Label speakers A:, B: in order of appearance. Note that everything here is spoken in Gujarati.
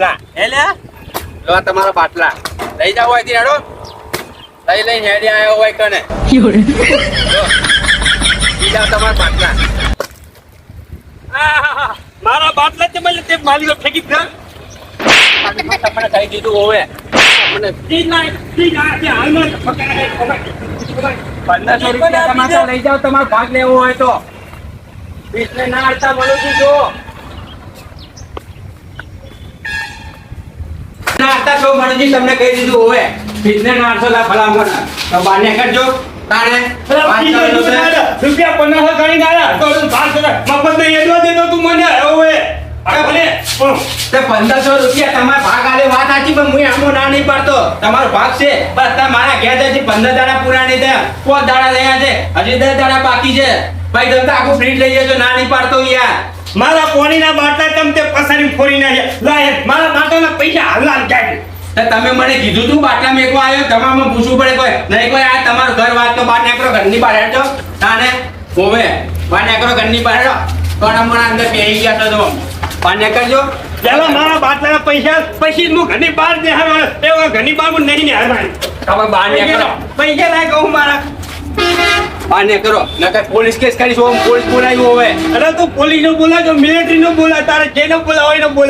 A: બાટલા
B: એટલે
A: લો તમારા બાટલા લઈ જાવ અહીંથી હેડો લઈને હેડી આવ્યો હોય કને લો લઈ જાવ તમારા બાટલા
B: મારા બાટલા તે મને તે માલિકો ફેંકી દે
A: તમને કહી દીધું હોવે મને 1500 રૂપિયા તમારે લઈ જાવ તમારો ભાગ લેવો હોય તો 20 ને ના આવતા મળું છું જો ના આવતા છો મણજી તમને કહી દીધું હોવે 20 ને ના 800 લા ભલામણ તો બાને કરજો તાણે
B: રૂપિયા 1500 ગણી ગાલા તો મફત નહીં એડવા દેતો તું મને હવે ભલે
A: તે 1500 રૂપિયા તમારા ભાગ આલે વાત સાચી પણ હું આમો ના નહીં પડતો તમારો ભાગ છે બસ તમારા ઘેર જતી 15 દાડા પૂરા નહીં થયા 5 દાડા થયા છે હજી 10 દાડા બાકી છે ભાઈ તમે તો આખું ફ્રી લઈ જજો ના નહીં પાડતો યાર
B: મારા પોણીના બાટલા તમ તે પસારી ફોડી નાખ્યા લાય મારા બાટલાના પૈસા હાલવાન જાય
A: તો તમે મને કીધું તું બાટલા મેકવા આવ્યો તમારે પૂછવું પડે કોઈ નહીં કોઈ આ તમારું ઘર વાત તો બહાર નીકળો ઘરની બહાર હેડજો તાને હોવે બહાર નીકળો ઘરની બહાર હેડો કોણ હમણાં અંદર બેસી ગયા તો બહાર નીકળજો
B: પેલા મારા બાટલાના પૈસા પછી હું ઘરની બહાર દેહાડવાનો એવા ઘરની બહાર હું નહીં હાલવાની
A: તમે બહાર નીકળો
B: પૈસા લાય કહું મારા
A: બહાર નીકળો નકર પોલીસ કેસ કરીશ પોલીસ બોલાવ્યું હવે
B: અરે તું પોલીસ નો બોલા તો મિલિટરી નો બોલા તારે જેનો બોલા હોય ને બોલા